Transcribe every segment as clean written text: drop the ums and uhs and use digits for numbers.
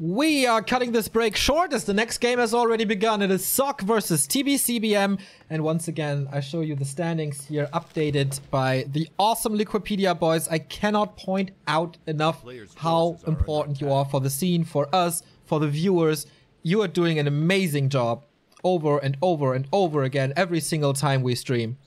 We are cutting this break short as the next game has already begun. It is SOC versus TBCBM. And once again, I show you the standings here updated by the awesome Liquipedia boys. I cannot point out enough how important you are for the scene, for us, for the viewers. You are doing an amazing job over and over and over again every single time we stream.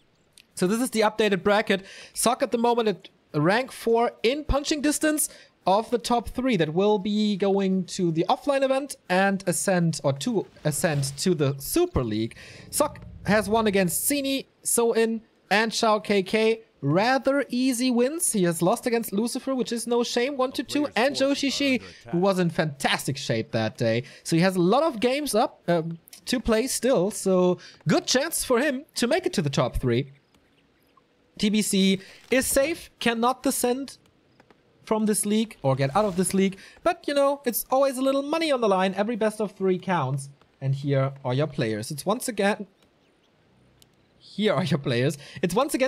So this is the updated bracket. SOC at the moment at rank 4 in punching distance of the top 3 that will be going to the offline event and ascend to the Super League. SOC has won against Sini, So-In, and Shao KK. Rather easy wins. He has lost against Lucifer, which is no shame, 1-2, and Zhou Shishi, who was in fantastic shape that day. So he has a lot of games up to play still, so good chance for him to make it to the top 3. TBC is safe, cannot descend from this league or get out of this league, but you know, it's always a little money on the line. Every best of 3 counts. And here are your players. It's once again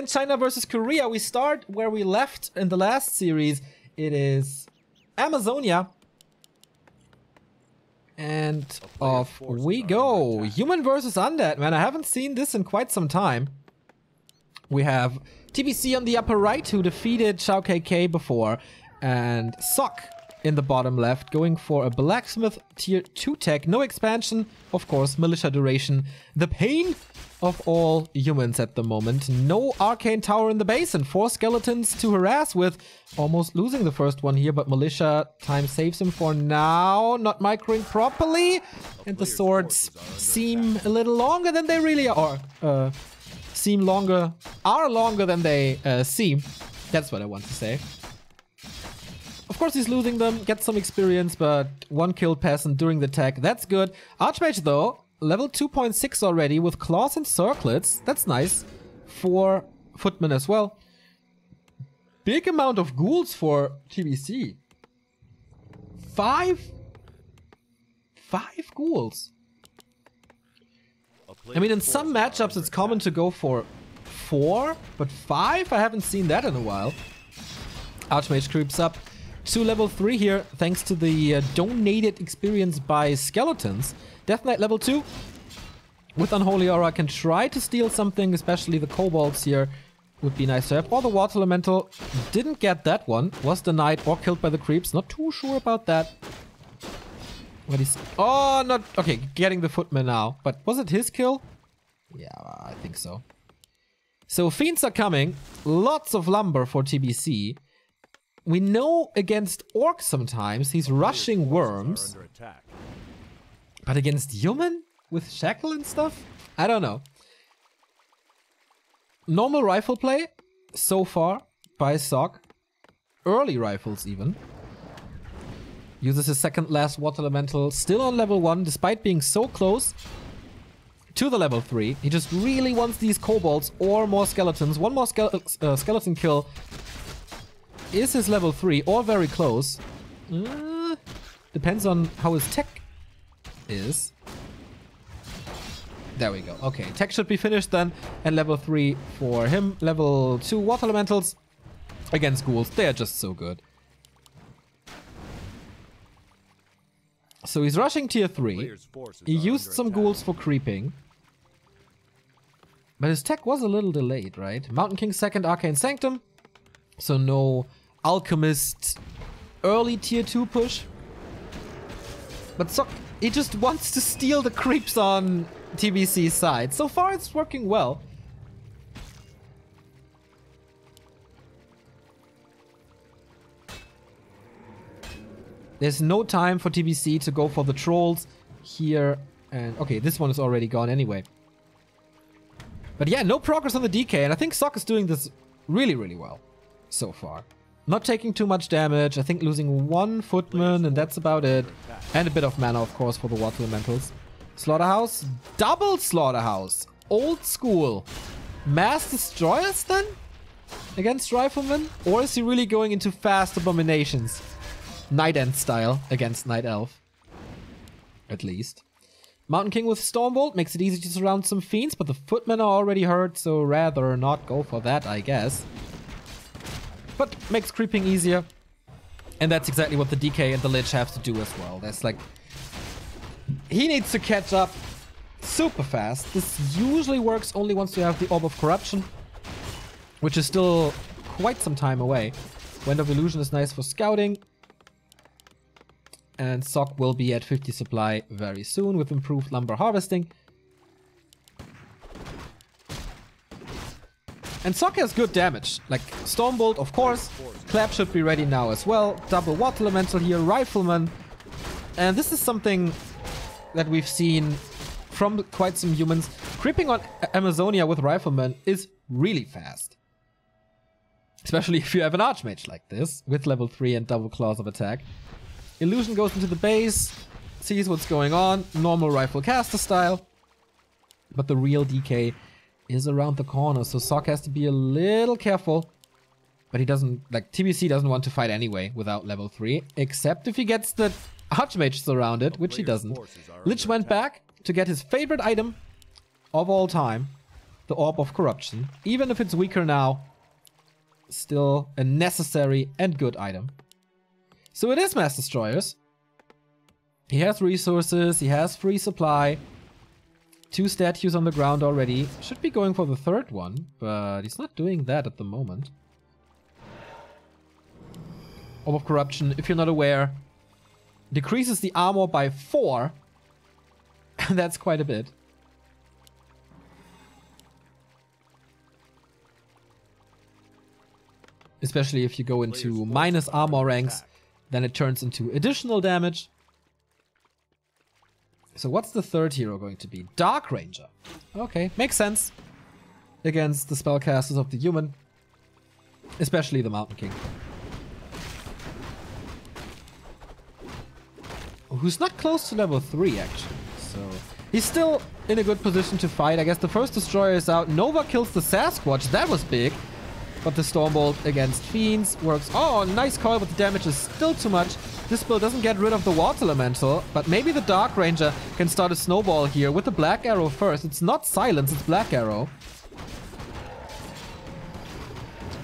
China versus Korea. We start where we left in the last series. It is Amazonia. And off we go. Human versus Undead. Man, I haven't seen this in quite some time. We have TBC on the upper right, who defeated Shao KK before, and SOC in the bottom left, going for a Blacksmith tier 2 tech. No expansion, of course, militia duration. The pain of all humans at the moment. No arcane tower in the base and 4 skeletons to harass with. Almost losing the first one here, but militia time saves him for now. Not microing properly. And the swords seem a little longer than they really are. Are longer than they seem. That's what I want to say. Of course he's losing them, gets some experience, but 1 killed peasant during the tech. That's good. Archmage though, level 2.6 already with claws and circlets. That's nice. 4 footmen as well. Big amount of ghouls for TBC. 5 ghouls. I mean, in some matchups it's common to go for 4, but 5? I haven't seen that in a while. Archmage creeps up to level 3 here, thanks to the donated experience by skeletons. Death Knight level 2. With Unholy Aura can try to steal something, especially the kobolds here. Would be nice to have. Or the Water Elemental. Didn't get that one. Was denied or killed by the creeps. Not too sure about that. What is... Oh, not... Okay, getting the footman now. But was it his kill? Yeah, I think so. So fiends are coming. Lots of lumber for TBC. We know against orcs sometimes he's rushing worms. But against human? With shackle and stuff? I don't know. Normal rifle play so far by SOC. Early rifles even. Uses his second last water elemental. Still on level 1 despite being so close to the level 3. He just really wants these kobolds or more skeletons. One more skeleton kill is his level 3 or very close. Depends on how his tech is. There we go. Okay, tech should be finished then. And level 3 for him. Level 2 water elementals against ghouls. They are just so good. So he's rushing tier 3. He used some ghouls for creeping. But his tech was a little delayed, right? Mountain King second, Arcane Sanctum. So no Alchemist early tier 2 push. But SOC, he just wants to steal the creeps on TBC's side. So far it's working well. There's no time for TBC to go for the trolls here. And okay, this one is already gone anyway. But yeah, no progress on the DK. And I think SOC is doing this really, really well so far. Not taking too much damage. I think losing 1 footman and that's about it. And a bit of mana, of course, for the water elementals. Slaughterhouse. Double Slaughterhouse. Old school. Mass Destroyers then? Against Riflemen? Or is he really going into fast abominations? Night End style against Night Elf. At least. Mountain King with Stormbolt makes it easy to surround some fiends, but the footmen are already hurt, so rather not go for that, I guess. But makes creeping easier. And that's exactly what the DK and the Lich have to do as well. That's like... He needs to catch up super fast. This usually works only once you have the Orb of Corruption, which is still quite some time away. Wind of Illusion is nice for scouting. And Sock will be at 50 supply very soon with improved lumber harvesting. And Sock has good damage, like Stormbolt, of course. Clap should be ready now as well. Double Water Elemental here, Rifleman. And this is something that we've seen from quite some humans. Creeping on Amazonia with Rifleman is really fast. Especially if you have an Archmage like this, with level 3 and double claws of attack. Illusion goes into the base, sees what's going on, normal rifle caster style. But the real DK is around the corner, so Sock has to be a little careful. But he doesn't, like, TBC doesn't want to fight anyway without level 3, except if he gets the Archmage surrounded, which he doesn't. Lich went back to get his favorite item of all time, the Orb of Corruption. Even if it's weaker now, still a necessary and good item. So it is Mass Destroyers. He has resources, he has free supply. 2 statues on the ground already. Should be going for the 3rd one, but he's not doing that at the moment. Orb of Corruption, if you're not aware, decreases the armor by 4. And that's quite a bit. Especially if you go into minus armor ranks, then it turns into additional damage. So what's the 3rd hero going to be? Dark Ranger. Okay, makes sense. Against the spellcasters of the human. Especially the Mountain King. Who's not close to level 3 actually. So he's still in a good position to fight. I guess the first destroyer is out. Nova kills the Sasquatch. That was big. But the Stormbolt against Fiends works. Oh, nice coil, but the damage is still too much. This build doesn't get rid of the Water Elemental, but maybe the Dark Ranger can start a snowball here with the Black Arrow first. It's not Silence, it's Black Arrow.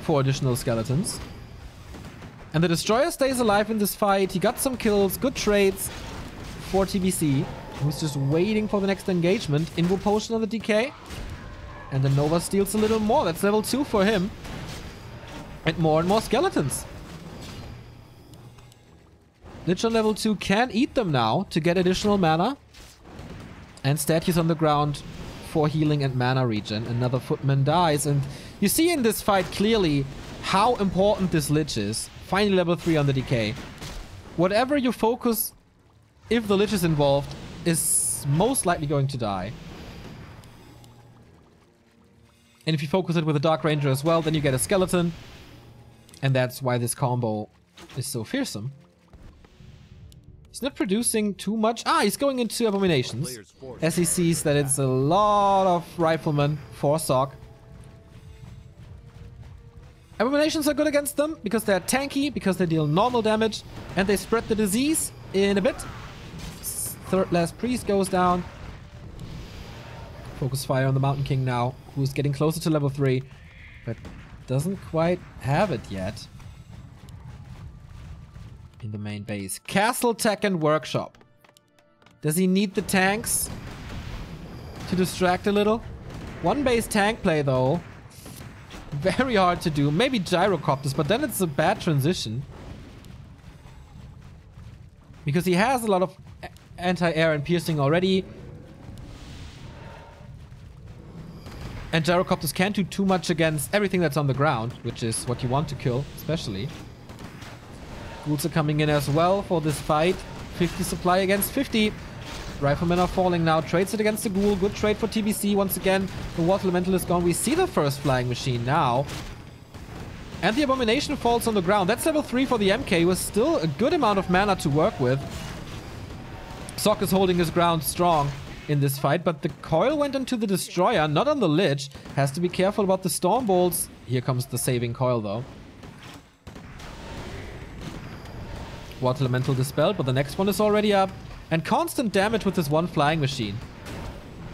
4 additional skeletons. And the Destroyer stays alive in this fight. He got some kills, good trades for TBC, who's just waiting for the next engagement. Invo Potion on the DK. And the Nova steals a little more. That's level 2 for him. And more skeletons. Lich on level 2 can eat them now to get additional mana. And statues on the ground for healing and mana regen. Another Footman dies. And you see in this fight clearly how important this Lich is. Finally level 3 on the DK. Whatever you focus, if the Lich is involved, is most likely going to die. And if you focus it with a Dark Ranger as well, then you get a skeleton. And that's why this combo is so fearsome. He's not producing too much. Ah, he's going into Abominations. As he sees that it's a lot of Riflemen for Sock. Abominations are good against them because they're tanky, because they deal normal damage. And they spread the disease in a bit. 3rd last priest goes down. Focus fire on the Mountain King now, who's getting closer to level 3. But doesn't quite have it yet. In the main base. Castle, Tech, and Workshop. Does he need the tanks to distract a little? 1 base tank play though. Very hard to do. Maybe Gyrocopters, but then it's a bad transition. Because he has a lot of anti-air and piercing already. And Gyrocopters can't do too much against everything that's on the ground, which is what you want to kill, especially. Ghouls are coming in as well for this fight. 50 supply against 50. Riflemen are falling now. Trades it against the Ghoul. Good trade for TBC once again. The Water Elemental is gone. We see the first flying machine now. And the Abomination falls on the ground. That's level 3 for the MK with still a good amount of mana to work with. Sock is holding his ground strong in this fight, but the coil went into the Destroyer, not on the Lich. Has to be careful about the Stormbolts. Here comes the saving coil though. Water Elemental dispelled, but the next one is already up. And constant damage with this 1 flying machine.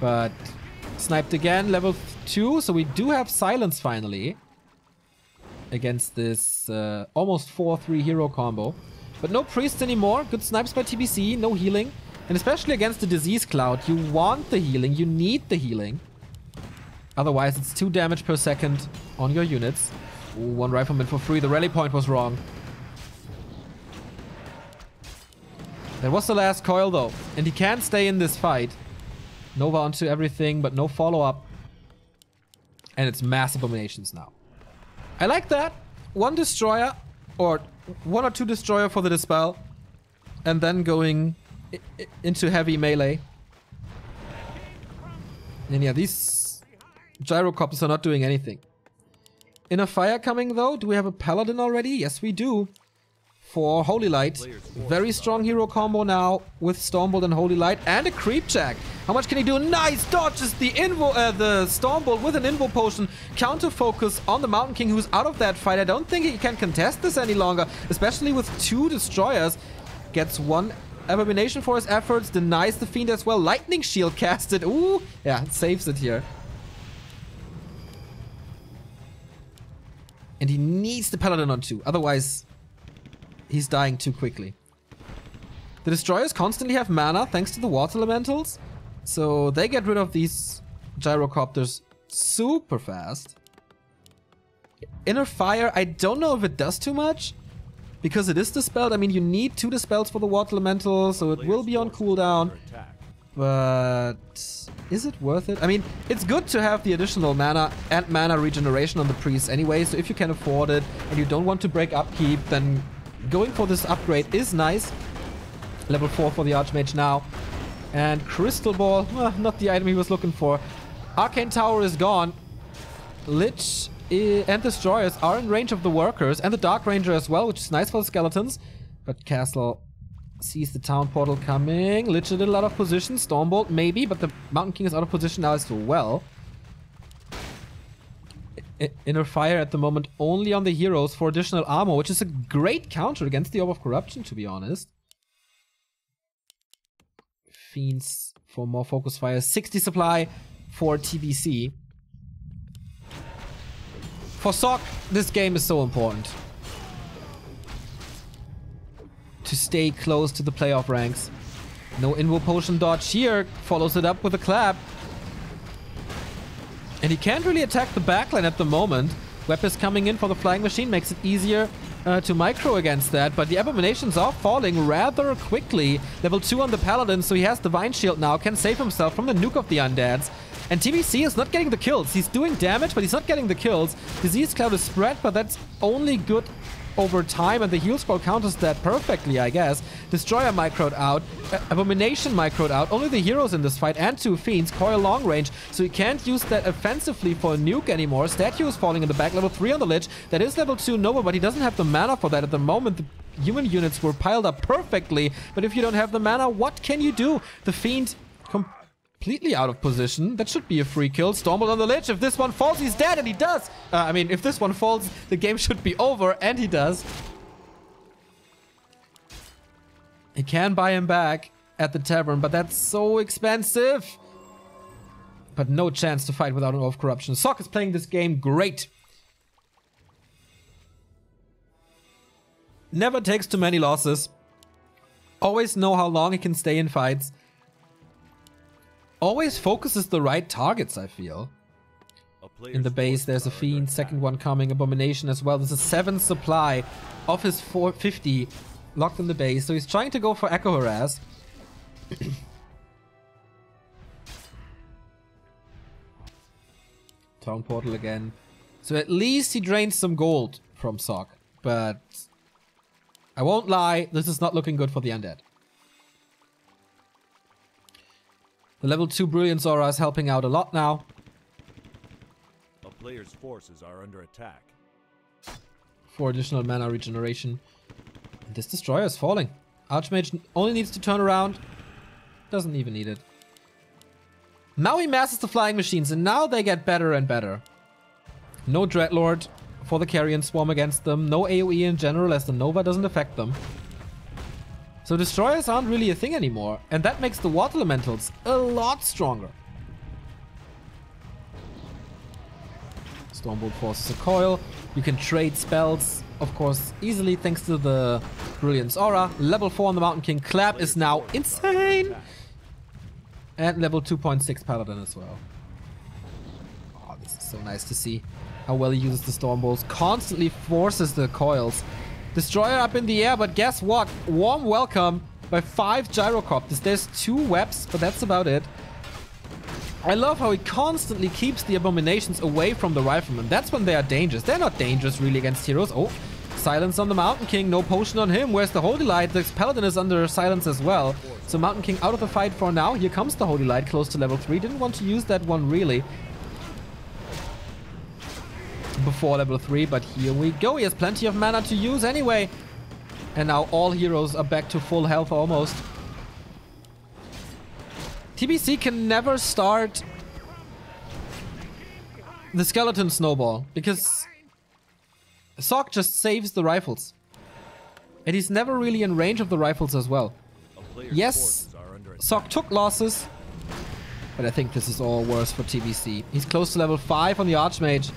But sniped again, level 2, so we do have silence finally. against this almost 4-3 hero combo. But no priest anymore. Good snipes by TBC. No healing. And especially against the disease cloud, you want the healing. You need the healing. Otherwise, it's 2 damage per second on your units. Ooh, 1 rifleman for free. The rally point was wrong. That was the last coil though. And he can stay in this fight. Nova onto everything, but no follow-up. And it's mass abominations now. I like that. 1 destroyer, or 1 or 2 destroyer for the dispel. And then going into heavy melee. And yeah, these gyrocopters are not doing anything. Inner fire coming though. Do we have a paladin already? Yes, we do. For Holy Light. Very strong hero combo now with Stormbolt and Holy Light. And a creep check. How much can he do? Nice! Dodges the Stormbolt with an Invo Potion. Counter focus on the Mountain King, who's out of that fight. I don't think he can contest this any longer. Especially with 2 destroyers. Gets 1 abomination for his efforts. Denies the Fiend as well. Lightning Shield casted. Ooh! Yeah, saves it here. And he needs the Paladin on 2. Otherwise, he's dying too quickly. The destroyers constantly have mana thanks to the water elementals. So they get rid of these gyrocopters super fast. Inner fire, I don't know if it does too much. Because it is dispelled. I mean, you need 2 dispels for the water elemental, so it will be on cooldown. But is it worth it? I mean, it's good to have the additional mana and mana regeneration on the priest anyway. So if you can afford it and you don't want to break upkeep, then going for this upgrade is nice. Level 4 for the Archmage now. And Crystal Ball, not the item he was looking for. Arcane Tower is gone. Lich and Destroyers are in range of the workers. And the Dark Ranger as well, which is nice for the skeletons. But Castle sees the town portal coming. Lich a little out of position. Stormbolt maybe, but the Mountain King is out of position now as well. Inner fire at the moment only on the heroes for additional armor, which is a great counter against the Orb of Corruption, to be honest. Fiends for more focus fire. 60 supply for TBC. For Sock, this game is so important. To stay close to the playoff ranks. No Invo Potion dodge here. Follows it up with a clap. And he can't really attack the backline at the moment. Web is coming in for the flying machine. Makes it easier to micro against that. But the abominations are falling rather quickly. Level 2 on the paladin, so he has Divine Shield now. Can save himself from the nuke of the undeads. And TBC is not getting the kills. He's doing damage, but he's not getting the kills. Disease Cloud is spread, but that's only good over time, and the heal scroll counters that perfectly, I guess. Destroyer microed out. Abomination microed out. Only the heroes in this fight and 2 fiends. Coil long range, so he can't use that offensively for a nuke anymore. Statue is falling in the back. Level 3 on the Lich. That is level 2 Nova, but he doesn't have the mana for that at the moment. The human units were piled up perfectly, but if you don't have the mana, what can you do? The Fiend completely out of position. That should be a free kill. Stormbolt on the Lich. If this one falls, he's dead, and he does. I mean, if this one falls, the game should be over, and he does. He can buy him back at the tavern, but that's so expensive. But no chance to fight without an Orb of Corruption. Sock is playing this game great. Never takes too many losses. Always know how long he can stay in fights. Always focuses the right targets, I feel. In the base, there's a Fiend, second one coming, Abomination as well. There's a 7 supply of his 450 locked in the base. So he's trying to go for Echo Harass. Town Portal again. So at least he drains some gold from Sock. But I won't lie, this is not looking good for the undead. The level 2 Brilliance Aura is helping out a lot now. A player's forces are under attack. 4 additional mana regeneration. And this Destroyer is falling. Archmage only needs to turn around. Doesn't even need it. Now he masses the flying machines, and now they get better and better. No Dreadlord for the Carrion Swarm against them. No AoE in general, as the Nova doesn't affect them. So Destroyers aren't really a thing anymore, and that makes the Water Elementals a lot stronger. Stormbolt forces a coil. You can trade spells, of course, easily thanks to the Brilliance Aura. Level 4 on the Mountain King. Clap is now insane. And level 2.6 Paladin as well. Oh, this is so nice to see how well he uses the Stormbolts. Constantly forces the coils. Destroyer up in the air, but guess what? Warm welcome by 5 Gyrocopters. There's 2 webs, but that's about it. I love how he constantly keeps the Abominations away from the Riflemen. That's when they are dangerous. They're not dangerous really against heroes. Oh, silence on the Mountain King. No potion on him. Where's the Holy Light? The Paladin is under silence as well. So Mountain King out of the fight for now. Here comes the Holy Light close to level 3. Didn't want to use that one really before level 3, but here we go. He has plenty of mana to use anyway. And now all heroes are back to full health almost. TBC can never start the Skeleton Snowball because Sok just saves the rifles. And he's never really in range of the rifles as well. Yes, Sok took losses, but I think this is all worse for TBC. He's close to level 5 on the Archmage.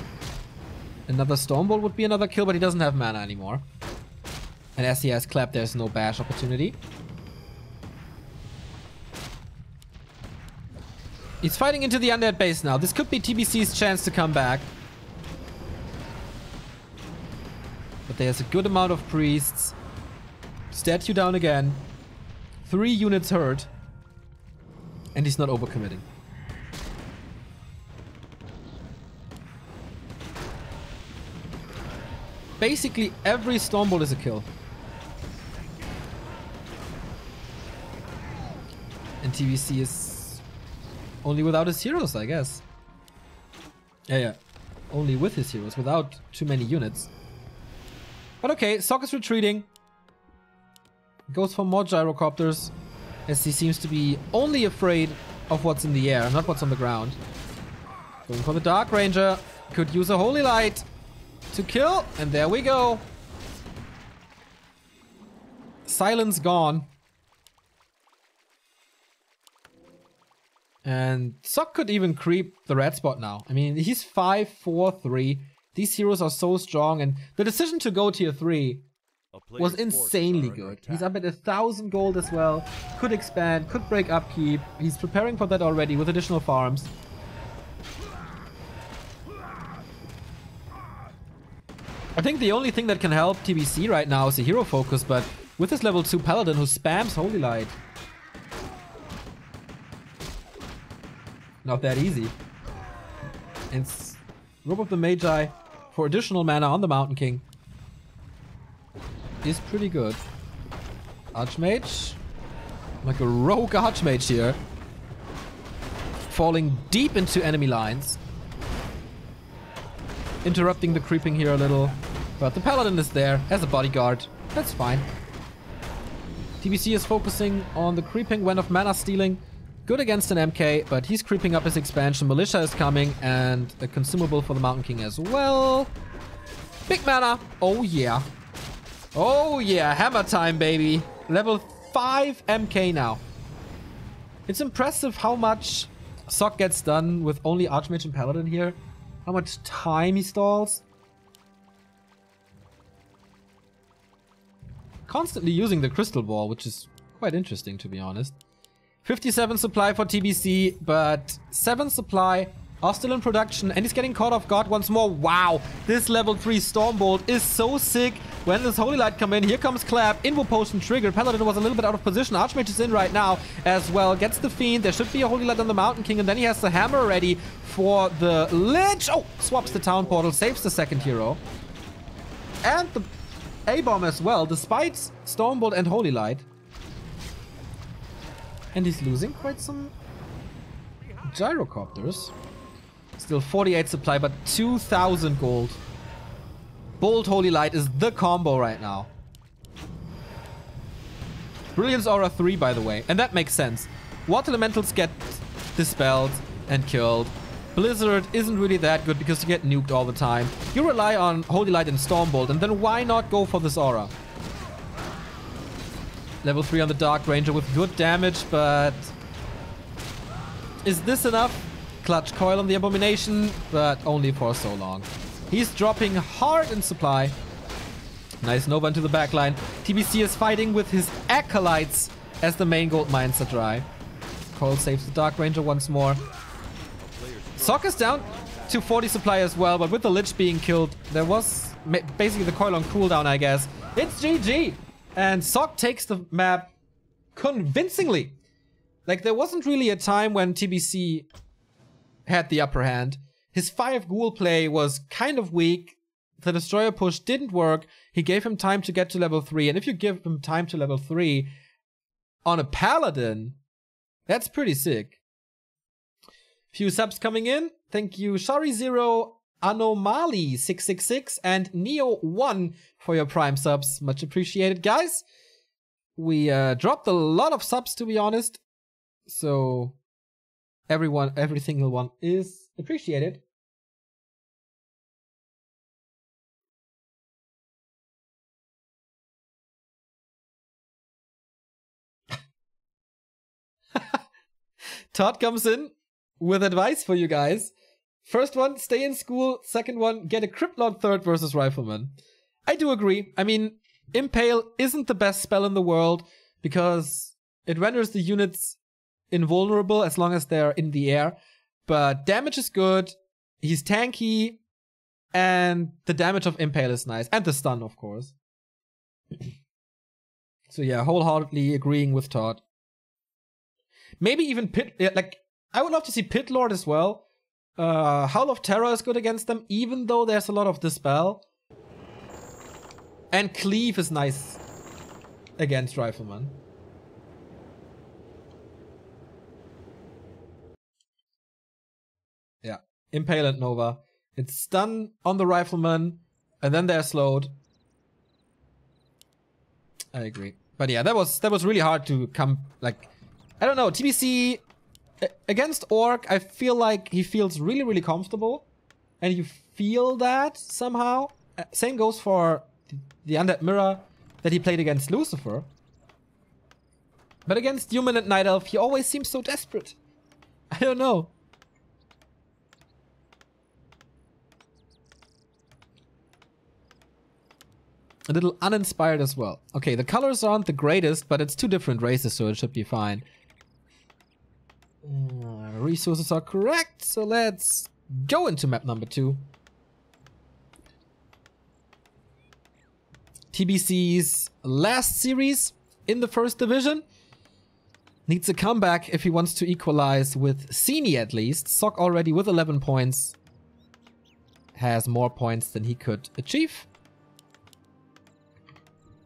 Another Stormbolt would be another kill, but he doesn't have mana anymore. And as he has Clap, there's no bash opportunity. He's fighting into the undead base now. This could be TBC's chance to come back. But there's a good amount of priests. Statue down again. 3 units hurt. And he's not overcommitting. Basically every Stormbolt is a kill. And TBC is only without his heroes, I guess. Yeah. Only with his heroes, without too many units. But okay, Sok is retreating. Goes for more Gyrocopters, as he seems to be only afraid of what's in the air, not what's on the ground. Going for the Dark Ranger. Could use a Holy Light to kill, and there we go. Silence gone. And Sok could even creep the red spot now. I mean, he's 5, 4, 3. These heroes are so strong, and the decision to go tier 3 was insanely good. He's up at 1,000 gold as well. Could expand, could break upkeep. He's preparing for that already with additional farms. I think the only thing that can help TBC right now is the hero focus, but with his level 2 Paladin who spams Holy Light, not that easy. And Robe of the Magi for additional mana on the Mountain King is pretty good. Archmage, like a rogue Archmage here, falling deep into enemy lines, interrupting the creeping here a little, but the Paladin is there as a bodyguard. That's fine. TBC is focusing on the creeping when of mana stealing. Good against an MK, but he's creeping up his expansion. Militia is coming, and a consumable for the Mountain King as well. Big mana. Oh yeah. Oh yeah, hammer time, baby. Level 5 MK now. It's impressive how much Sok gets done with only Archmage and Paladin here. How much time he stalls. Constantly using the Crystal Ball, which is quite interesting to be honest. 57 supply for TBC, but 7 supply are still in production, and he's getting caught off guard once more. Wow, this level 3 Stormbolt is so sick. When does Holy Light come in? Here comes Clap. Invo Potion triggered. Paladin was a little bit out of position. Archmage is in right now as well. Gets the Fiend. There should be a Holy Light on the Mountain King, and then he has the hammer ready for the Lich. Oh, swaps the Town Portal, saves the second hero. And the A-Bomb as well, despite Stormbolt and Holy Light. And he's losing quite some Gyrocopters. Still 48 supply, but 2,000 gold. Bolt Holy Light is the combo right now. Brilliance Aura 3, by the way. And that makes sense. Water Elementals get dispelled and killed. Blizzard isn't really that good because you get nuked all the time. You rely on Holy Light and Stormbolt, and then why not go for this Aura? Level 3 on the Dark Ranger with good damage, but is this enough Clutch coil on the Abomination, but only for so long. He's dropping hard in supply. Nice Nova into the backline. TBC is fighting with his acolytes as the main gold mines are dry. Coil saves the Dark Ranger once more. Sock is down to 40 supply as well, but with the Lich being killed, there was basically the coil on cooldown, I guess. It's GG! And Sock takes the map convincingly. Like, there wasn't really a time when TBC had the upper hand. His 5 ghoul play was kind of weak. The Destroyer push didn't work. He gave him time to get to level 3. And if you give him time to level 3 on a Paladin, that's pretty sick. Few subs coming in. Thank you, Shari0, Anomaly666, and Neo1 for your Prime subs. Much appreciated, guys. We dropped a lot of subs, to be honest. So every single one is appreciated. Todd comes in with advice for you guys. First one, stay in school. Second one, get a Crypt Lord third versus Rifleman. I do agree. I mean, Impale isn't the best spell in the world because it renders the units invulnerable as long as they're in the air. But damage is good. He's tanky. And the damage of Impale is nice. And the stun, of course. So yeah, wholeheartedly agreeing with Todd. Maybe even Pit... like, I would love to see Pit Lord as well. Howl of Terror is good against them, even though there's a lot of Dispel. And Cleave is nice against Rifleman. Yeah, Impale and Nova. It's stun on the Rifleman, and then they're slowed. I agree. But yeah, that was really hard to come, like... I don't know, TBC against Orc, I feel like he feels really, really comfortable. And you feel that somehow. Same goes for the Undead Mirror that he played against Lucifer. But against Human and Night Elf, he always seems so desperate. I don't know. A little uninspired as well. Okay, the colors aren't the greatest, but it's 2 different races, so it should be fine. Resources are correct, so let's go into map number 2. TBC's last series in the first division. Needs a comeback if he wants to equalize with Sini at least. Sock already with 11 points. Has more points than he could achieve.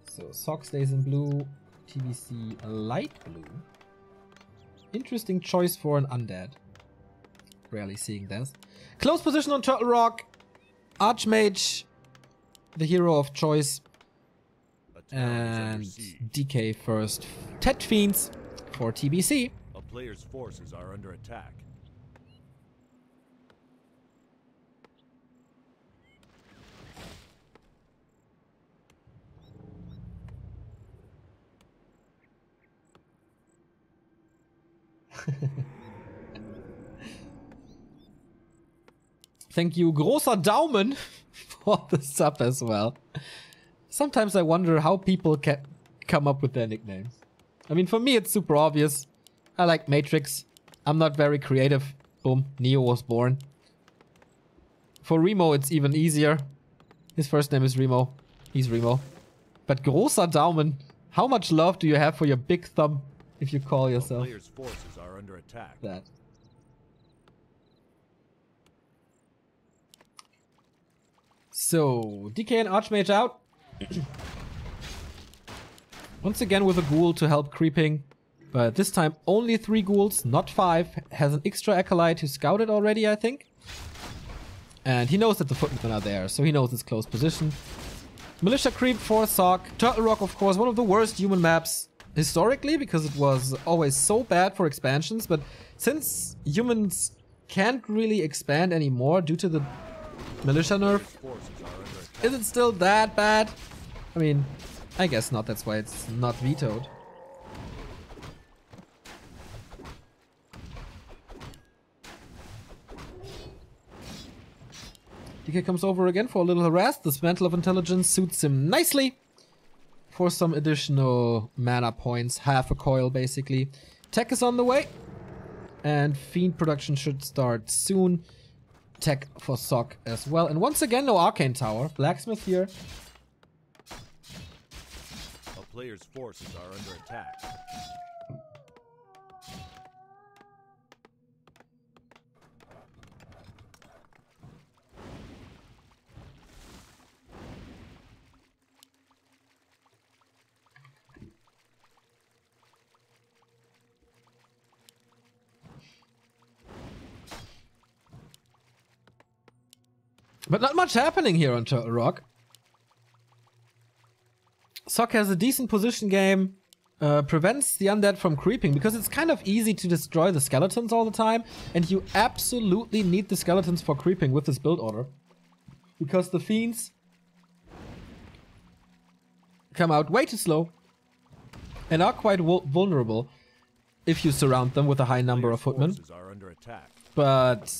So Sock stays in blue, TBC light blue. Interesting choice for an undead. Rarely seeing this. Close position on Turtle Rock. Archmage, the hero of choice. And DK first. Tet Fiends for TBC. A player's forces are under attack. Thank you, großer Daumen, for the sub as well. Sometimes I wonder how people can come up with their nicknames. I mean, for me, it's super obvious. I like Matrix. I'm not very creative. Boom, Neo was born. For Remo, it's even easier. His first name is Remo. He's Remo. But großer Daumen, how much love do you have for your big thumb if you call yourself Players' forces are under attack. that? So, DK and Archmage out. Once again with a ghoul to help creeping. But this time only 3 ghouls, not 5. Has an extra acolyte who scouted already, I think. And he knows that the footmen are there, so he knows his close position. Militia creep for Sock. Turtle Rock, of course, one of the worst human maps historically, because it was always so bad for expansions. But since humans can't really expand anymore due to the militia nerf, is it still that bad? I mean, I guess not. That's why it's not vetoed. DK comes over again for a little harass. This Mantle of Intelligence suits him nicely for some additional mana points. Half a coil, basically. Tech is on the way. And Fiend production should start soon. Tech for Sock as well. And once again, no Arcane Tower. Blacksmith here. A player's forces are under attack. But not much happening here on Turtle Rock. Sock has a decent position game, prevents the undead from creeping because it's kind of easy to destroy the skeletons all the time, and you absolutely need the skeletons for creeping with this build order. Because the fiends come out way too slow and are quite vulnerable if you surround them with a high number of footmen. But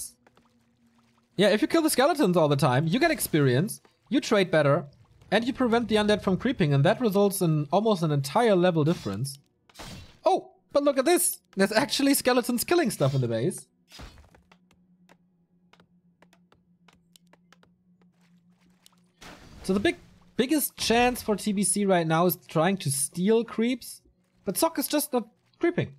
yeah, if you kill the skeletons all the time, you get experience, you trade better, and you prevent the undead from creeping, and that results in almost an entire level difference. Oh, but look at this! There's actually skeletons killing stuff in the base. So the biggest chance for TBC right now is trying to steal creeps, but Sock is just not creeping.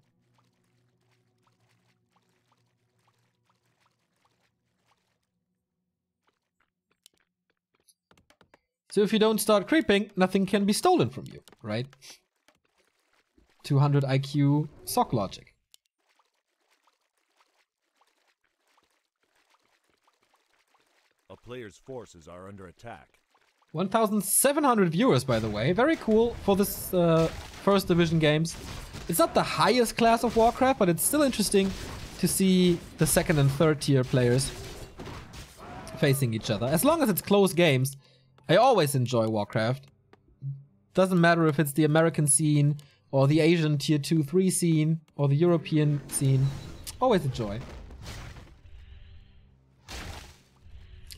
So if you don't start creeping, nothing can be stolen from you, right? 200 IQ Sock logic. A player's forces are under attack. 1,700 viewers, by the way. Very cool for this first division games. It's not the highest class of Warcraft, but it's still interesting to see the second and third tier players facing each other. As long as it's close games, I always enjoy Warcraft. Doesn't matter if it's the American scene, or the Asian tier 2, 3 scene, or the European scene. Always enjoy.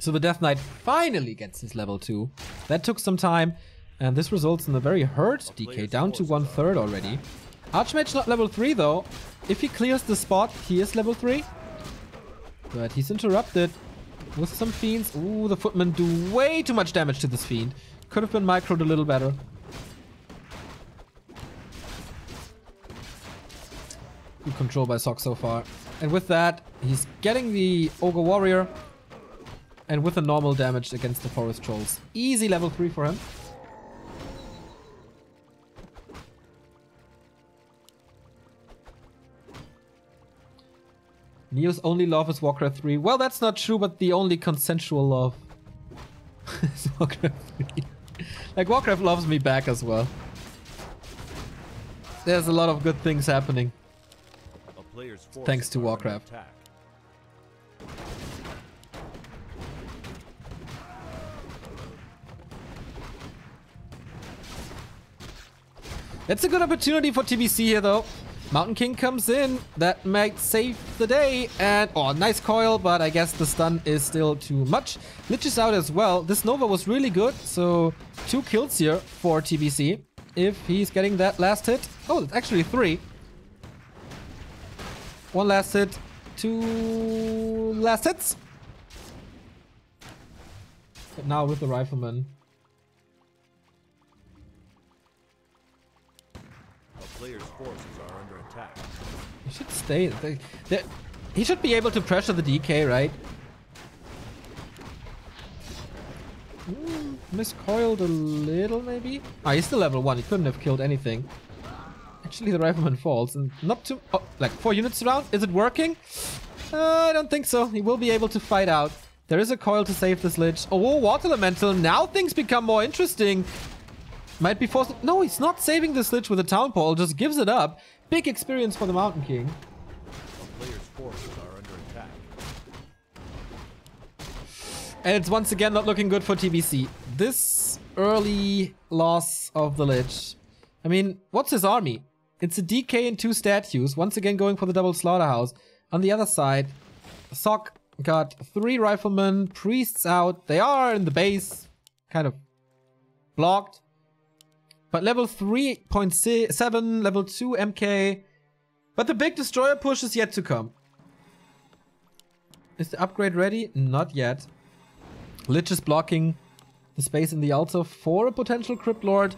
So the Death Knight finally gets his level 2. That took some time, and this results in a very hurt DK, down to 1/3 already. Archmage not level 3 though. If he clears the spot, he is level 3. But he's interrupted with some fiends. Ooh, the footmen do way too much damage to this fiend. Could have been microed a little better. Good control by Sock so far. And with that, he's getting the Ogre Warrior. And with the normal damage against the Forest Trolls. Easy level 3 for him. Neo's only love is Warcraft 3. Well, that's not true, but the only consensual love is Warcraft 3. Like, Warcraft loves me back as well. There's a lot of good things happening. Thanks to Warcraft. It's a good opportunity for TBC here, though. Mountain King comes in. That might save the day. And, oh, nice coil, but I guess the stun is still too much. Lich is out as well. This Nova was really good, so 2 kills here for TBC. If he's getting that last hit. Oh, it's actually 3. 1 last hit. 2 last hits. But now with the Rifleman. Player's forces are under attack. He should stay. He should be able to pressure the DK, right? Miscoiled a little, maybe? Ah, he's still level 1. He couldn't have killed anything. Actually, the Rifleman falls. And not too... Oh, like 4 units around? Is it working? I don't think so. He will be able to fight out. There is a coil to save this Lich. Oh, Water Elemental. Now things become more interesting. Might be forced... No, he's not saving this Lich with a Town Pole. Just gives it up. Big experience for the Mountain King. The player's forces are under attack. And it's once again not looking good for TBC. This early loss of the Lich. I mean, what's his army? It's a DK and 2 statues. Once again going for the double Slaughterhouse. On the other side, Sock got 3 riflemen, priests out. They are in the base, kind of blocked. But level 3.7, level 2 MK. But the big destroyer push is yet to come. Is the upgrade ready? Not yet. Lich is blocking the space in the altar for a potential Crypt Lord.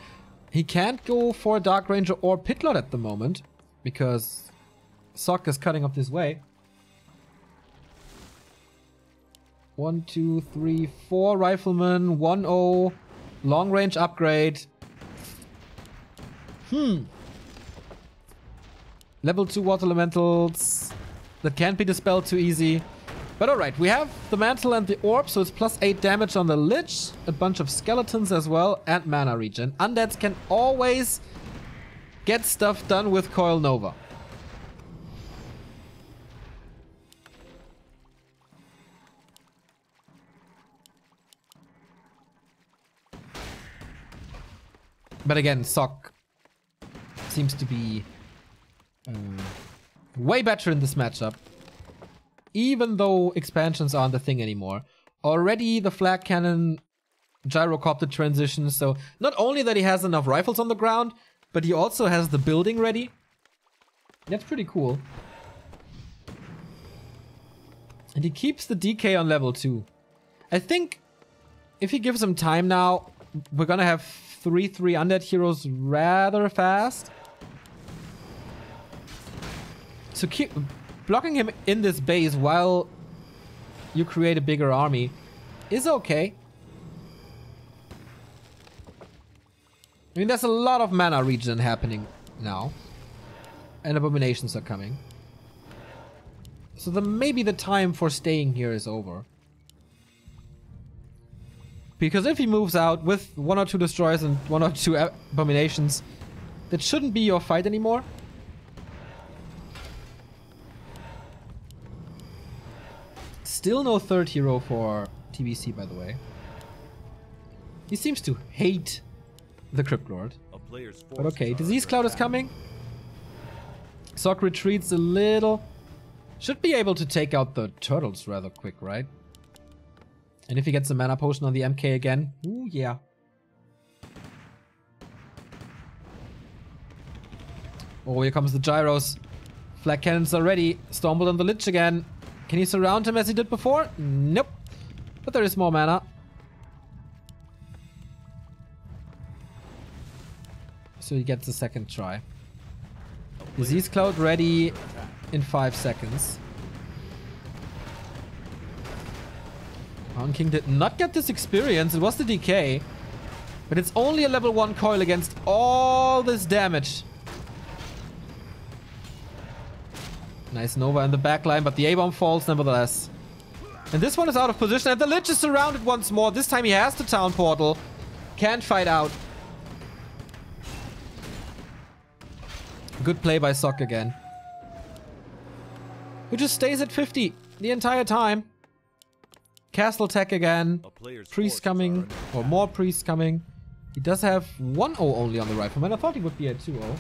He can't go for a Dark Ranger or Pit Lord at the moment, because Sock is cutting off this way. 1, 2, 3, 4 riflemen, 1-0, long range upgrade. Level 2 water elementals. That can't be dispelled too easy. But alright, we have the mantle and the orb, so it's plus 8 damage on the Lich. A bunch of skeletons as well, and mana regen. Undeads can always get stuff done with Coil Nova. But again, Sock seems to be way better in this matchup. Even though expansions aren't the thing anymore. Already the flag cannon gyrocopter transition, so not only that he has enough rifles on the ground, but he also has the building ready. That's pretty cool. And he keeps the DK on level 2. I think if he gives him time now, we're gonna have 3 undead heroes rather fast. So keep blocking him in this base while you create a bigger army is okay. I mean, there's a lot of mana regen happening now. And abominations are coming. So maybe the time for staying here is over. Because if he moves out with 1 or 2 destroyers and 1 or 2 abominations, that shouldn't be your fight anymore. Still no 3rd hero for TBC, by the way. He seems to hate the Crypt Lord. But okay, Disease Cloud is coming. Sock retreats a little. Should be able to take out the turtles rather quick, right? And if he gets a mana potion on the MK again, ooh yeah. Oh, here comes the gyros. Flag cannons are ready. Stormbolt on the Lich again. Can he surround him as he did before? Nope. But there is more mana. So he gets a second try. Disease Cloud ready in 5 seconds. Mountain King did not get this experience. It was the DK. But it's only a level 1 coil against all this damage. Nice Nova in the backline, but the A-bomb falls nevertheless. And this one is out of position, and the Lich is surrounded once more. This time he has the town portal. Can't fight out. Good play by Sock again. Who just stays at 50 the entire time. Castle tech again. Priest coming, or more priests coming. He does have 1-0 only on the rifleman. I thought he would be at 2-0.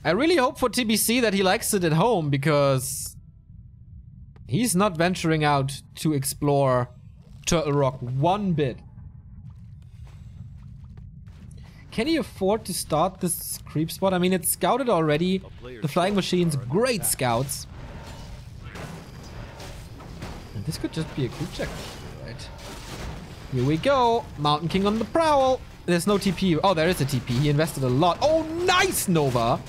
I really hope for TBC that he likes it at home, because he's not venturing out to explore Turtle Rock one bit. Can he afford to start this creep spot? I mean, it's scouted already. The flying machines, great scouts. And this could just be a creep check, right? Here we go. Mountain King on the prowl. There's no TP. Oh, there is a TP. He invested a lot. Oh, nice Nova.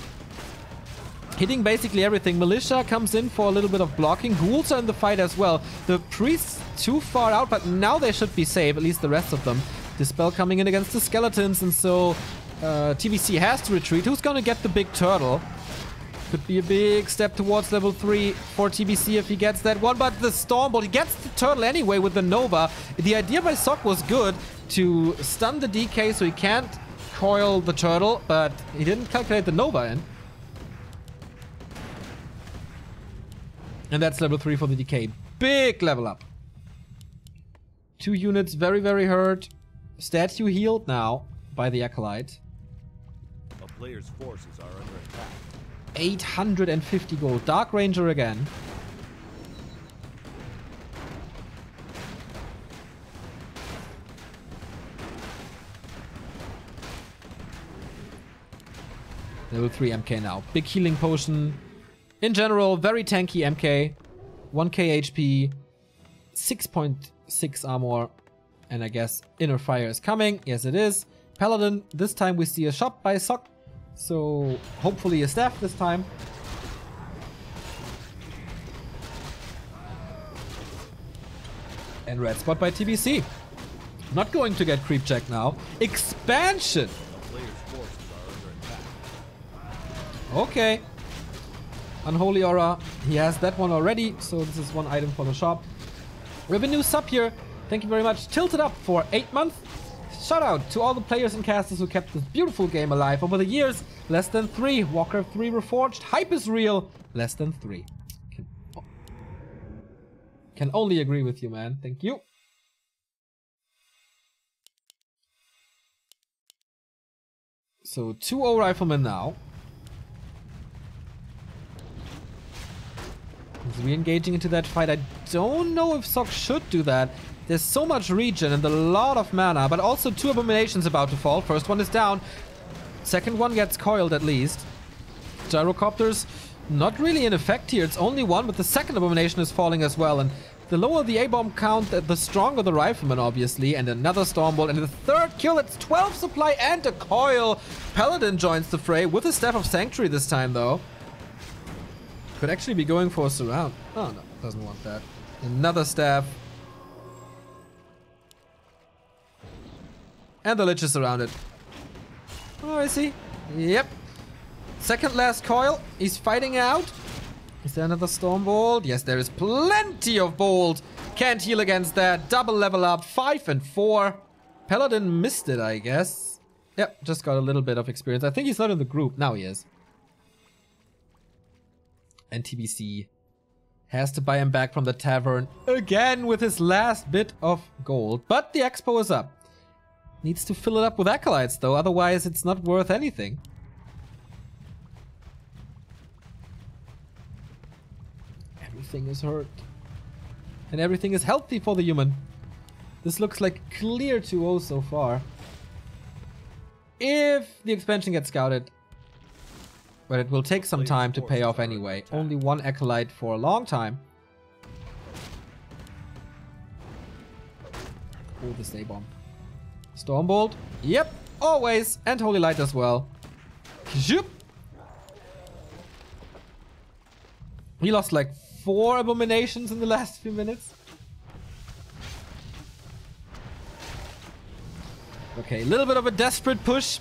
Hitting basically everything. Militia comes in for a little bit of blocking. Ghouls are in the fight as well. The priests too far out, but now they should be safe, at least the rest of them. Dispel coming in against the skeletons, and so TBC has to retreat. Who's gonna get the big turtle? Could be a big step towards level 3 for TBC if he gets that one, but the Stormbolt, he gets the turtle anyway with the Nova. The idea by Sock was good, to stun the DK so he can't coil the turtle, but he didn't calculate the Nova in. And that's level 3 for the DK. Big level up. 2 units very, very hurt. Statue healed now. by the Acolyte. A player's forces are under attack. 850 gold. Dark Ranger again. Level 3 MK now. Big healing potion. In general, very tanky MK. 1k HP. 6.6 armor. And I guess Inner Fire is coming. Yes, it is. Paladin. This time we see a shop by Sock. So hopefully a staff this time. And red spot by TBC. Not going to get creep check now. Expansion. Okay. Unholy Aura. He has that one already. So this is one item for the shop. We have a new sub here. Thank you very much. Tilted Up for 8 months. Shout out to all the players and casters who kept this beautiful game alive over the years. Less than 3. Walker 3 Reforged. Hype is real. Less than 3. Can only agree with you, man. Thank you. So 2-0 Rifleman now. He's re-engaging into that fight. I don't know if Sock should do that. There's so much regen and a lot of mana, but also 2 Abominations about to fall. First one is down. Second one gets coiled at least. Gyrocopters, not really in effect here. It's only one, but the second Abomination is falling as well. And the lower the A-bomb count, the stronger the Rifleman, obviously. And another Stormbolt. And the third kill, it's 12 supply and a coil. Paladin joins the fray with a Staff of Sanctuary this time, though. Could actually be going for a surround. Oh, no. Doesn't want that. Another staff. And the Lich is surrounded. Oh, is he? Yep. Second last coil. He's fighting out. Is there another Stormbolt? Yes, there is plenty of bolt. Can't heal against that. Double level up. 5 and 4. Paladin missed it, I guess. Yep, just got a little bit of experience. I think he's not in the group. Now he is. And TBC has to buy him back from the tavern again with his last bit of gold. But the expo is up. Needs to fill it up with acolytes though, otherwise it's not worth anything. Everything is hurt. And everything is healthy for the human. This looks like clear 2-0 so far. If the expansion gets scouted. But it will take some time to pay off anyway. Only one acolyte for a long time. Oh, the stay bomb. Stormbolt. Yep, always. And Holy Light as well. Zoop. He lost like 4 Abominations in the last few minutes. Okay, a little bit of a desperate push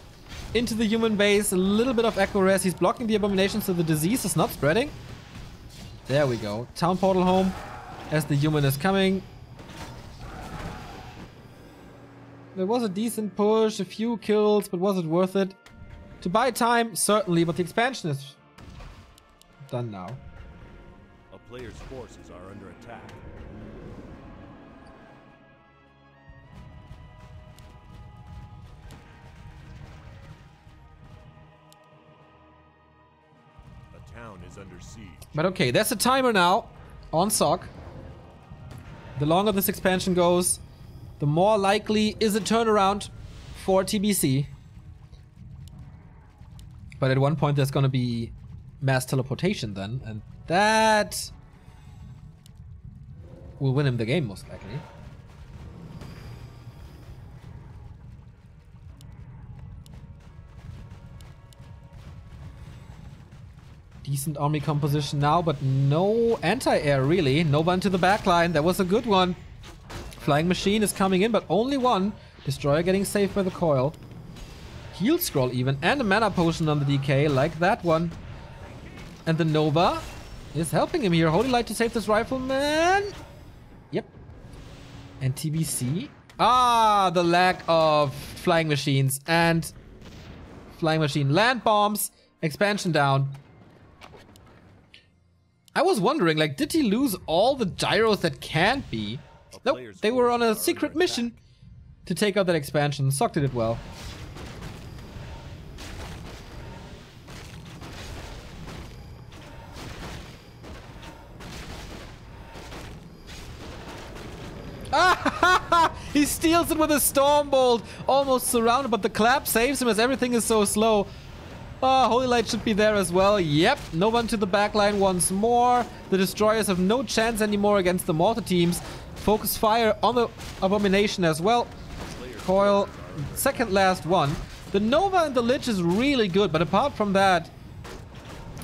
into the human base. A little bit of Echo Res. He's blocking the Abominations so the disease is not spreading. There we go. Town portal home as the human is coming. There was a decent push, a few kills, but was it worth it? To buy time, certainly, but the expansion is done now. A player's forces are under attack. A town is under siege. But okay, there's a timer now on Sock. The longer this expansion goes, the more likely is a turnaround for TBC. But at one point there's gonna be mass teleportation then, and that will win him the game most likely. Decent army composition now, but no anti-air really. No one to the backline. That was a good one. Flying Machine is coming in, but only one. Destroyer getting saved by the coil. Heal Scroll even, and a mana potion on the DK, like that one. And the Nova is helping him here. Holy Light to save this Rifleman. Yep. And TBC. Ah, the lack of Flying Machines and Flying Machine land bombs. Expansion down. I was wondering, like, did he lose all the gyros that can't be? Nope, they were on a secret mission to take out that expansion. Sock did it well. He steals it with a Storm Bolt. Almost surrounded, but the clap saves him as everything is so slow. Holy Light should be there as well. Yep, no one to the backline once more. The Destroyers have no chance anymore against the Mortar teams. Focus fire on the Abomination as well. Coil, second last one. The Nova and the Lich is really good, but apart from that,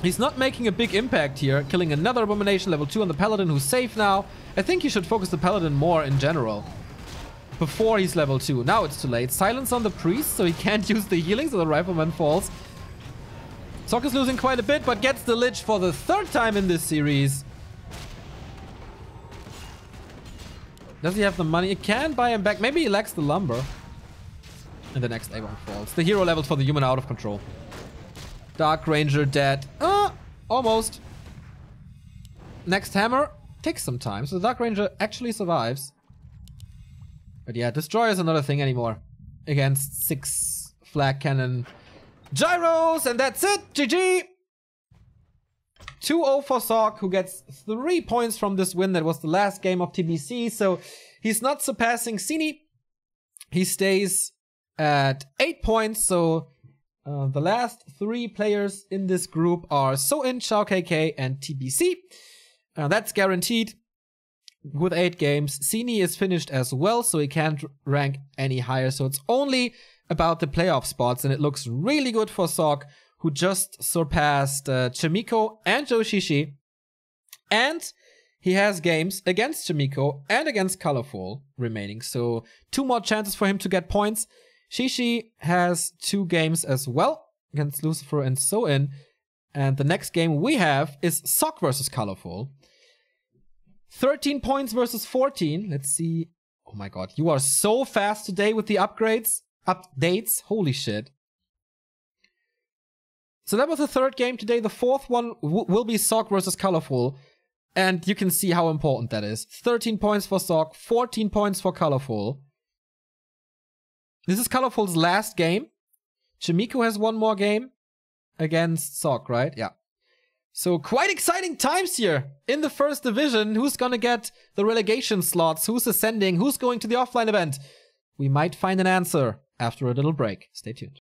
he's not making a big impact here. Killing another Abomination level 2 on the Paladin, who's safe now. I think he should focus the Paladin more in general before he's level 2. Now it's too late. Silence on the Priest, so he can't use the healing, so the Rifleman falls. Sock is losing quite a bit, but gets the Lich for the third time in this series. Does he have the money? It can buy him back. Maybe he lacks the lumber. And the next A1 falls. The hero levels for the human out of control. Dark Ranger dead. Almost. Next hammer takes some time. So the Dark Ranger actually survives. But yeah, Destroyers are not a thing anymore. Against 6 flag cannon gyros. And that's it. GG. 2-0 for Sock, who gets 3 points from this win. That was the last game of TBC. So he's not surpassing Cini. He stays at 8 points. So the last 3 players in this group are So-In, Shao KK, and TBC. That's guaranteed with 8 games. Cini is finished as well, so he can't rank any higher. So it's only about the playoff spots, and it looks really good for Sock, who just surpassed Chimiko and Joshishi. And he has games against Chimiko and against Colorful remaining. So 2 more chances for him to get points. Shishi has 2 games as well against Lucifer and So-In. And the next game we have is Sock versus Colorful. 13 points versus 14. Let's see. Oh my god, you are so fast today with the updates. Holy shit. So that was the 3rd game today. The 4th one will be Sock versus Colorful. And you can see how important that is. 13 points for Sock, 14 points for Colorful. This is Colorful's last game. Chimiko has 1 more game against Sock, right? Yeah. So quite exciting times here in the 1st division. Who's gonna get the relegation slots? Who's ascending? Who's going to the offline event? We might find an answer after a little break. Stay tuned.